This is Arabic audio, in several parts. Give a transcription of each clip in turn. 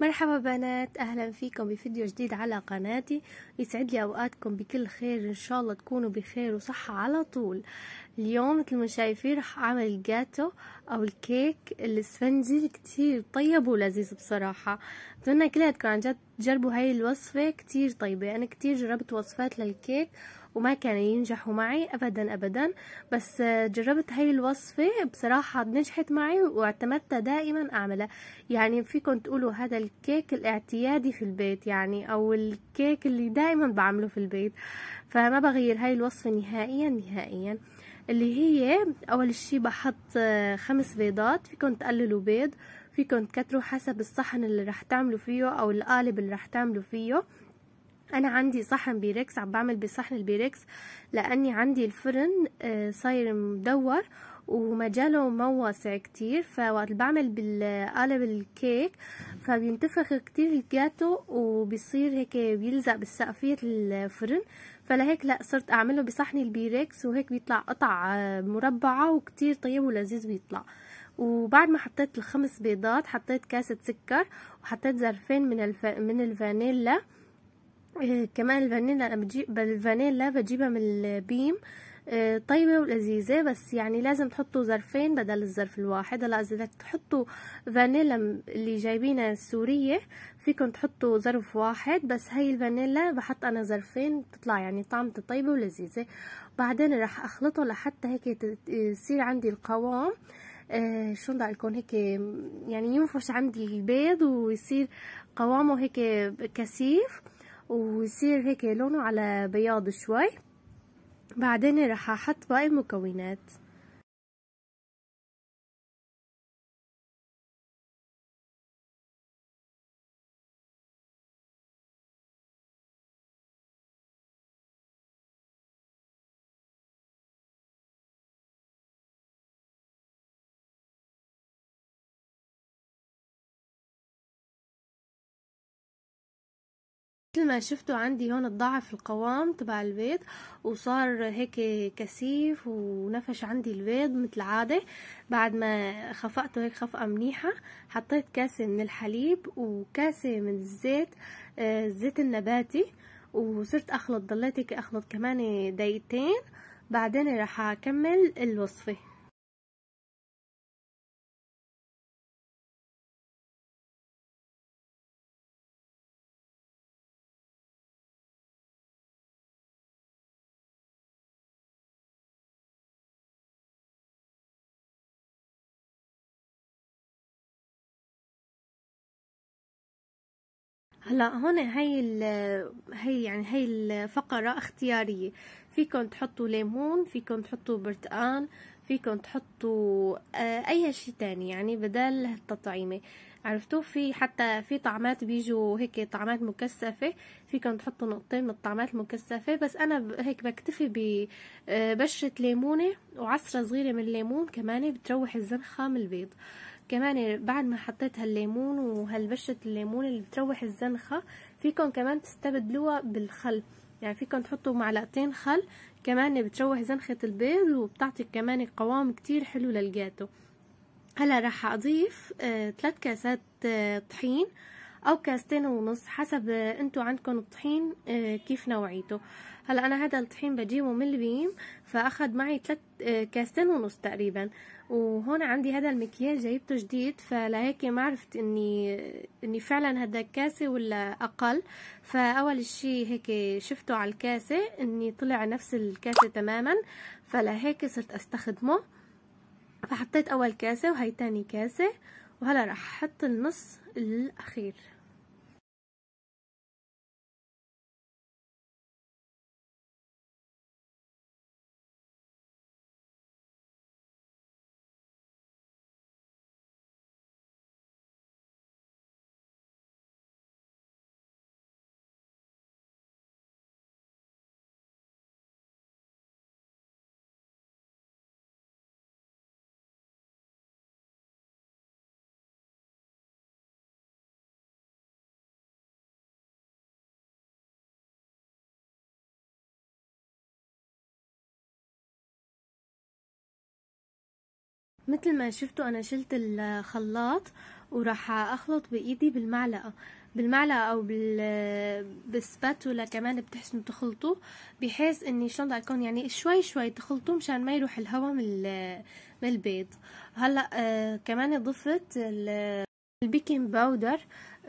مرحبا بنات، اهلا فيكم بفيديو جديد على قناتي. يسعد لي اوقاتكم بكل خير، ان شاء الله تكونوا بخير وصحة على طول. اليوم مثل ما شايفين رح اعمل الجاتو او الكيك الاسفنجي، كتير طيب ولذيذ بصراحة. اتمنى كلياتكم عن جد تجربوا هاي الوصفة، كتير طيبة. انا كتير جربت وصفات للكيك وما كانوا ينجحوا معي ابدا ابدا، بس جربت هاي الوصفة بصراحة نجحت معي واعتمدتها دائما اعملها. يعني فيكم تقولوا هذا الكيك الاعتيادي في البيت، يعني او الكيك اللي دائما بعمله في البيت، فما بغير هاي الوصفة نهائيا نهائيا. اللي هي اول شي بحط 5 بيضات، فيكم تقللوا بيض، فيكم تكتروا حسب الصحن اللي رح تعملوا فيه او القالب اللي رح تعملوا فيه. انا عندي صحن بيركس، عم بعمل بصحن البيركس لاني عندي الفرن صاير مدور ومجاله مو واسع كتير، فوقت بعمل بالقالب الكيك فبينتفخ كتير الجاتو وبيصير هيك بيلزق بالسقفية الفرن. فلهيك لا، صرت اعمله بصحن البيركس وهيك بيطلع قطع مربعة وكتير طيب ولذيذ بيطلع. وبعد ما حطيت ال5 بيضات حطيت كاسة سكر وحطيت ظرفين من الفانيلا. كمان الفانيلا انا الفانيلا بجيبها من البيم. طيبة ولذيذة، بس يعني لازم تحطوا ظرفين بدل الظرف الواحد. هلا اذا بدك تحطوا فانيلا اللي جايبينها السورية فيكم تحطوا ظرف واحد، بس هاي الفانيلا بحط انا ظرفين بتطلع يعني طعمتها طيبة ولذيذة. بعدين راح اخلطه لحتى هيك يصير عندي القوام شلون بدي اقول هيك، يعني ينفش عندي البيض ويصير قوامه هيك كثيف ويصير هيك لونه على بياض شوي. بعدين راح احط باقي المكونات. مثل ما شفتوا عندي هون اتضاعف القوام تبع البيض وصار هيك كثيف ونفش عندي البيض مثل عادة. بعد ما خفقته هيك خفقة منيحة حطيت كاسة من الحليب وكاسة من الزيت، الزيت النباتي، وصرت اخلط، ضليت هيك اخلط كمان دقيقتين. بعدين راح اكمل الوصفة. هلا هون هي الفقرة اختيارية. فيكن تحطوا ليمون، فيكن تحطوا برتقان، فيكن تحطوا اي شي تاني يعني بدل التطعيمة. عرفتوا في حتى في طعمات بيجوا هيك طعمات مكثفة، فيكن تحطوا نقطتين من الطعمات المكثفة، بس انا هيك بكتفي ببشرة ليمونة وعصرة صغيرة من الليمون، كمان بتروح الزنخة من البيض. كمان بعد ما حطيت هالليمون وهالبشرة الليمون اللي بتروح الزنخة فيكم كمان تستبدلوها بالخل، يعني فيكم تحطوا معلقتين خل كمان بتروح زنخة البيض وبتعطي كمان قوام كتير حلو للجاتو. هلا راح اضيف 3 كاسات طحين او كاستين ونص حسب انتو عندكم الطحين كيف نوعيته. هلا انا هذا الطحين بجيبه من البيم، فاخد معي 3 كاستين ونص تقريبا. وهون عندي هذا المكيال جايبته جديد، فلهيك ما عرفت اني فعلا هذا كاسة ولا اقل. فاول شي هيك شفته على الكاسة اني طلع نفس الكاسة تماما، فلهيك صرت استخدمه. فحطيت اول كاسة وهي تاني كاسة، وهلا راح احط النص الاخير. مثل ما شفتوا انا شلت الخلاط وراح اخلط بايدي بالمعلقه او بالسباتولا كمان بتحسنوا تخلطوا، بحيث اني شلون بدي اكون يعني شوي شوي تخلطوا مشان ما يروح الهواء من البيض. هلا كمان ضفت البيكنج باودر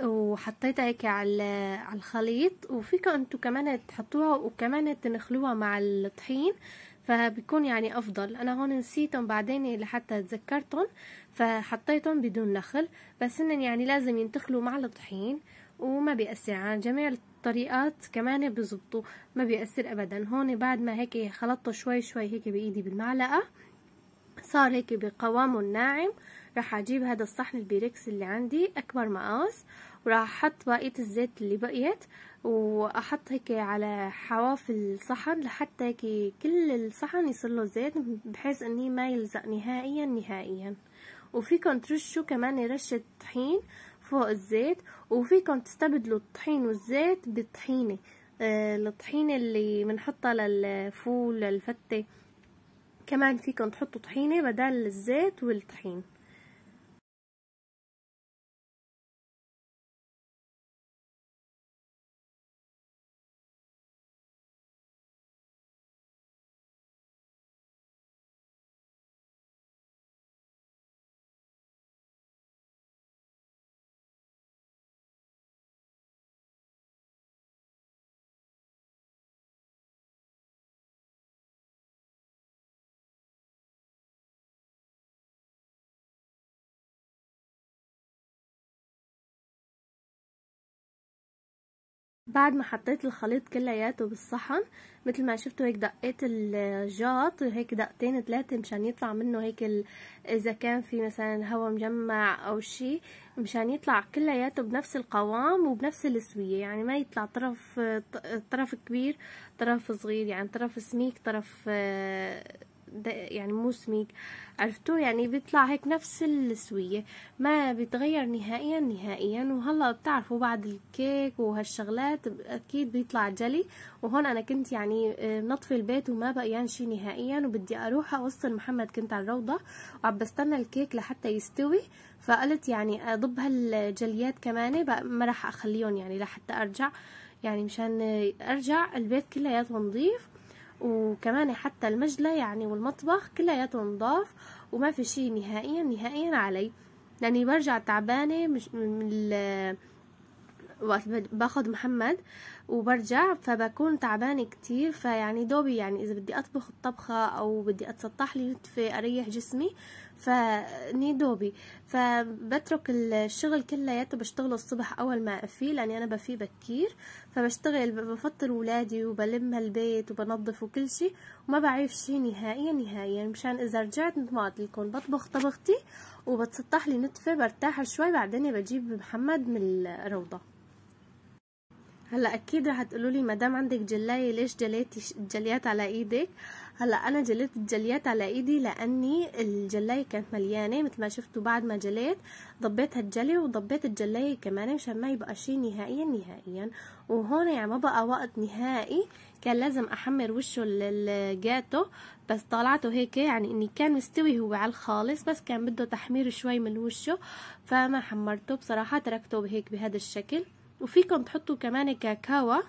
وحطيتها هيك على الخليط، وفيكم انتو كمان تحطوها وكمان تنخلوها مع الطحين فبيكون يعني افضل. انا هون نسيتهم بعدين لحتى تذكرتهم فحطيتهم بدون نخل، بس انن يعني لازم ينتخلوا مع الطحين وما بيأثر على جميع الطريقات كمان بزبطوا، ما بيأثر ابدا. هون بعد ما هيك خلطته شوي شوي هيك بايدي بالمعلقة صار هيك بقوامه الناعم، راح اجيب هذا الصحن البيركس اللي عندي اكبر مقاس، وراح احط بقية الزيت اللي بقيت واحط هيك على حواف الصحن لحتى هيك كل الصحن يصير له زيت بحيث اني ما يلزق نهائيا. وفيكم ترشوا كمان رشة طحين فوق الزيت، وفيكم تستبدلوا الطحين والزيت بالطحينة، الطحينة اللي بنحطها للفول للفتة كمان فيكم تحطوا طحينة بدل الزيت والطحين. بعد ما حطيت الخليط كلياته بالصحن مثل ما شفتوا هيك دقيت الجاط هيك دقتين 3 مشان يطلع منه هيك اذا كان في مثلا هوا مجمع او شي، مشان يطلع كلياته بنفس القوام وبنفس السوية، يعني ما يطلع طرف كبير طرف صغير، يعني طرف سميك طرف يعني مو سميك، عرفتوا؟ يعني بيطلع هيك نفس السوية ما بيتغير نهائيا. وهلا بتعرفوا بعد الكيك وهالشغلات اكيد بيطلع جلي، وهون انا كنت يعني نطفي البيت وما بقيان شي نهائيا وبدي اروح اوصل محمد، كنت على الروضة وعم بستنى الكيك لحتى يستوي، فقلت يعني اضب هالجليات كمان ما راح اخليهم يعني لحتى ارجع، يعني مشان ارجع البيت كلياته نظيف، وكمان حتى المجلة يعني والمطبخ كلياته نضاف وما في شي نهائيا علي، لاني برجع تعبانة مش من وقت باخد محمد وبرجع فبكون تعبانة كتير، فيعني دوبي يعني اذا بدي اطبخ الطبخة او بدي اتسطح لي نتفة اريح جسمي فني دوبي، فبترك الشغل كلياته بشتغله الصبح اول ما افيق، لاني انا بفيق بكير، فبشتغل بفطر ولادي وبلم البيت وبنظف وكل شي وما بعرف شي نهائيا مشان اذا رجعت مثل ما قلت لكم بطبخ طبختي وبتسطح لي نتفة برتاح شوي، بعدين بجيب محمد من الروضة. هلا اكيد رح تقولوا لي مدام عندك جلايه ليش جليتي الجليات على ايدك؟ هلا انا جليت الجليات على ايدي لاني الجلايه كانت مليانه مثل ما شفتوا، بعد ما جليت ضبيت هالجلي وضبيت الجلايه كمان مشان ما يبقى شي نهائيا. وهون يعني ما بقى وقت نهائي، كان لازم احمر وشه الجاتو، بس طلعته هيك يعني اني كان مستوي هو على الخالص بس كان بده تحمير شوي من وشه فما حمرته بصراحه، تركته هيك بهذا الشكل. وفيكم تحطوا كمان كاكاو.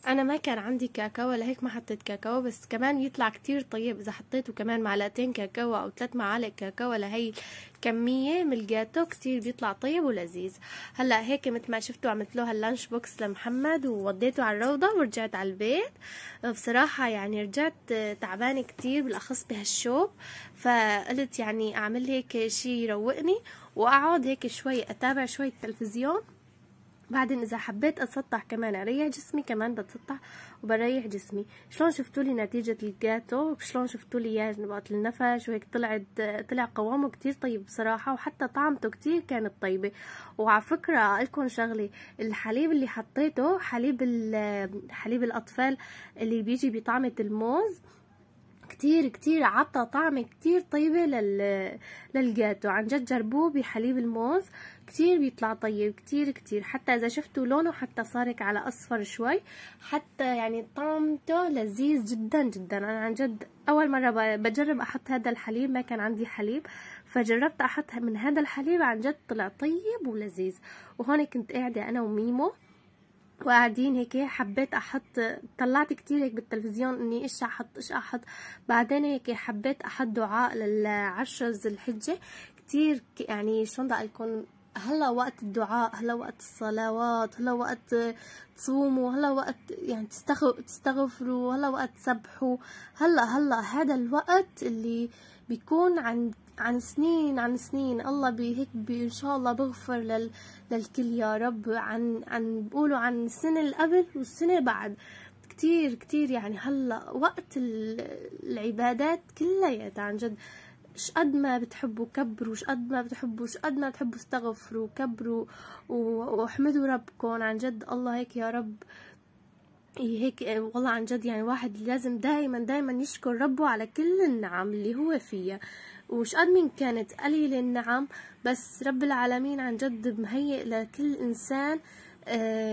انا ما كان عندي كاكاو لهيك ما حطيت كاكاو، بس كمان يطلع كتير طيب اذا حطيته كمان معلقتين كاكاو او 3 معالق كاكاو لهي كمية من الجاتو كتير بيطلع طيب ولذيذ. هلا هيك مثل ما شفتوا عملت له هاللانش بوكس لمحمد ووديته على الروضة ورجعت على البيت. بصراحة يعني رجعت تعبانة كتير بالاخص بهالشوب، فقلت يعني اعمل هيك شي يروقني واقعد هيك شوي اتابع شوي التلفزيون بعدين اذا حبيت اتسطح كمان اريح جسمي كمان بتسطح وبريح جسمي. شلون شفتوا لي نتيجه الجاتو؟ شلون شفتوا لي اياه وقت النفش وهيك طلع قوامه كتير طيب بصراحه، وحتى طعمته كتير كانت طيبه. وعلى فكره اقولكم شغله، الحليب اللي حطيته حليب الاطفال اللي بيجي بطعمه الموز كتير عطى طعم كتير طيبة للجاتو. عن جد جربوه بحليب الموز كتير بيطلع طيب كتير. حتى اذا شفتوا لونه حتى صارك على اصفر شوي، حتى يعني طعمته لذيذ جدا. انا عن جد اول مرة بجرب احط هذا الحليب، ما كان عندي حليب فجربت احط من هذا الحليب، عن جد طلع طيب ولذيذ. وهون كنت قاعدة انا وميمو وقاعدين هيك، حبيت احط، طلعت كتير هيك بالتلفزيون اني ايش احط. بعدين هيك حبيت احط دعاء للعشر ذي الحجة كتير، يعني شلون بدي اقولكم، هلا وقت الدعاء، هلا وقت الصلوات، هلا وقت تصوموا، هلا وقت يعني تستغفروا، هلا وقت تسبحوا. هلا هذا الوقت اللي بيكون عن سنين الله هيك ان شاء الله بغفر للكل يا رب، عن بقولوا عن السنة اللي قبل والسنة بعد كتير يعني. هلا وقت العبادات كلياتها عن جد، شقد ما بتحبوا كبروا، شقد ما بتحبوا استغفروا كبروا واحمدوا ربكم. عن جد الله هيك يا رب، هيك والله عن جد يعني واحد لازم دائما يشكر ربه على كل النعم اللي هو فيها، وش قد من كانت قليلة النعم، بس رب العالمين عن جد مهيئ لكل إنسان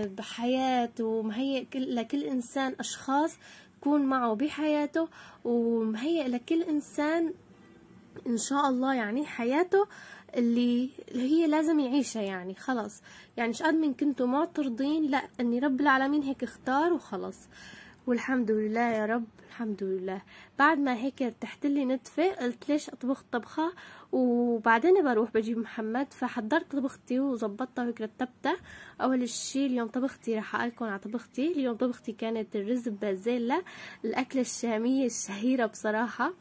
بحياته، مهيئ لكل إنسان أشخاص تكون معه بحياته، ومهيئ لكل إنسان إن شاء الله يعني حياته اللي هي لازم يعيشها. يعني خلاص، يعني شقد من كنتوا معترضين، لا اني رب العالمين هيك اختار وخلص، والحمد لله يا رب الحمد لله. بعد ما هيك ارتحت لي نتفة، قلت ليش اطبخ طبخة وبعدين بروح بجيب محمد، فحضرت طبختي وظبطتها وهيك رتبتها. اول شي اليوم طبختي، رح اقولكم على طبختي اليوم. طبختي كانت الرز ببازيلا، الاكلة الشامية الشهيرة بصراحة،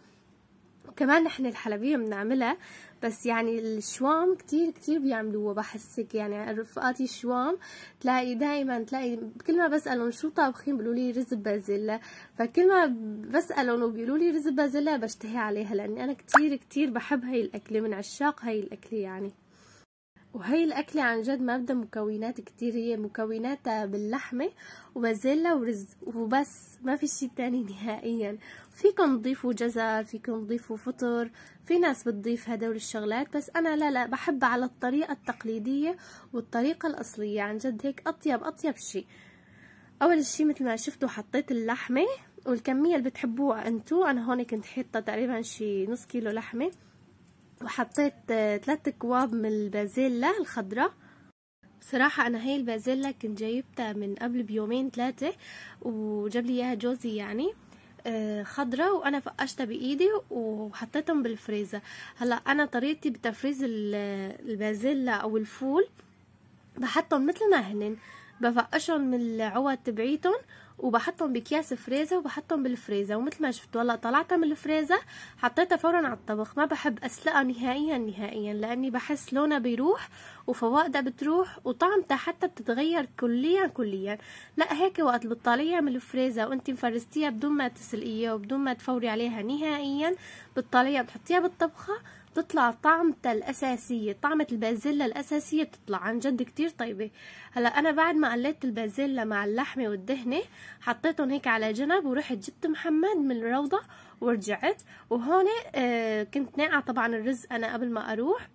وكمان نحن الحلبية بنعملها، بس يعني الشوام كتير بيعملوها. بحسك يعني رفقاتي الشوام دائما تلاقي كل ما بسألهم شو طابخين بيقولوا لي رز بازيلا، فكل ما بسألهم وبيقولوا لي رز بازيلا بشتهي عليها، لاني انا كتير بحب هاي الاكلة، من عشاق هاي الاكلة يعني. وهي الأكلة عن جد ما بدها مكونات كتير، هي مكوناتها باللحمة وبازيلا ورز وبس، ما في شي تاني نهائيا. فيكم تضيفوا جزر، فيكم تضيفوا فطر، في ناس بتضيف هدول الشغلات، بس أنا لا بحب على الطريقة التقليدية والطريقة الأصلية. عن جد هيك أطيب شي. أول شي مثل ما شفتوا حطيت اللحمة والكمية اللي بتحبوها انتو، أنا هون كنت حاطة تقريبا شي نص كيلو لحمة، وحطيت 3 كواب من البازيلا الخضراء. بصراحة أنا هاي البازيلا كنت جايبتها من قبل بيومين 3، وجاب لي إياها جوزي يعني خضراء، وأنا فقشتها بإيدي وحطيتهم بالفريزر. هلا أنا طريقتي بتفريز البازيلا أو الفول، بحطهم مثل ما هنن، بفقشهم من العوض تبعيتهم وبحطهم بأكياس فريزر وبحطهم بالفريزر. ومثل ما شفتوا هلا طلعتها من الفريزر حطيتها فورا على الطبخ. ما بحب اسلقها نهائيا لاني بحس لونها بيروح وفوائدها بتروح وطعمتها حتى بتتغير كليا. لا هيك وقت بتطلعيها من الفريزر وانت مفرستيها بدون ما تسلقيها وبدون ما تفوري عليها نهائيا، بتطلعيها بتحطيها بالطبخة بتطلع طعمتها الأساسية، طعمة البازيلا الأساسية بتطلع عن جد كتير طيبة. هلا أنا بعد ما قليت البازيلا مع اللحمة والدهنة حطيتهم هيك على جنب، ورحت جبت محمد من الروضة ورجعت. وهون كنت ناقعة طبعا الرز أنا قبل ما أروح،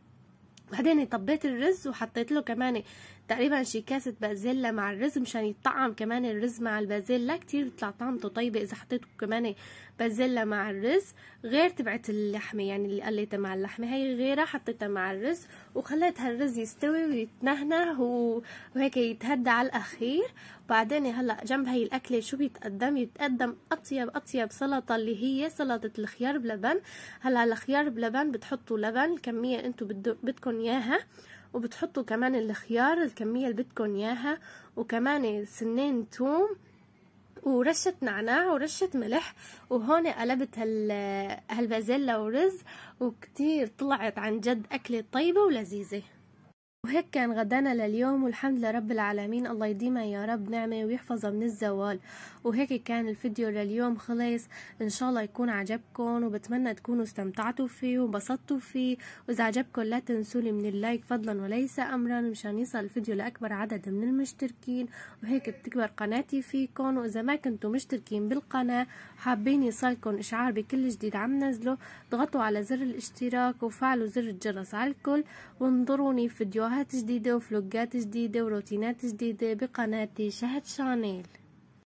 بعدين طبيت الرز وحطيت له كمان تقريبا شي كاسة بازيلا مع الرز مشان يطعم كمان الرز مع البازيلا، كتير بيطلع طعمته طيبة إذا حطيته كمان بازيلا مع الرز، غير تبعت اللحمة يعني اللي قليتها مع اللحمة، هي غيرها حطيتها مع الرز وخليتها الرز يستوي ويتنهنه وهيك يتهدى على الأخير. بعدين هلا جنب هي الأكلة شو يتقدم أطيب سلطة اللي هي سلطة الخيار بلبن. هلا الخيار بلبن بتحطوا لبن الكمية انتو بدكن اياها، وبتحطوا كمان الخيار الكمية اللي بدكن اياها، وكمان سنين توم ورشة نعناع ورشة ملح. وهون قلبت هالبازيلا ورز، وكتير طلعت عن جد أكلة طيبة ولذيذة. وهيك كان غدانا لليوم، والحمد لله رب العالمين، الله يديمها يا رب نعمة ويحفظها من الزوال. وهيك كان الفيديو لليوم خلص، ان شاء الله يكون عجبكم، وبتمنى تكونوا استمتعتوا فيه وانبسطتوا فيه. واذا عجبكم لا تنسولي من اللايك فضلا وليس امرا، مشان يصل الفيديو لاكبر عدد من المشتركين، وهيك بتكبر قناتي فيكم. واذا ما كنتوا مشتركين بالقناة وحابين يصلكم اشعار بكل جديد عم نزله، ضغطوا على زر الاشتراك وفعلوا زر الجرس على الكل، وانظروني في فيديوهات جديدة وفلوجات جديدة وروتينات جديدة بقناتي شهد شانيل.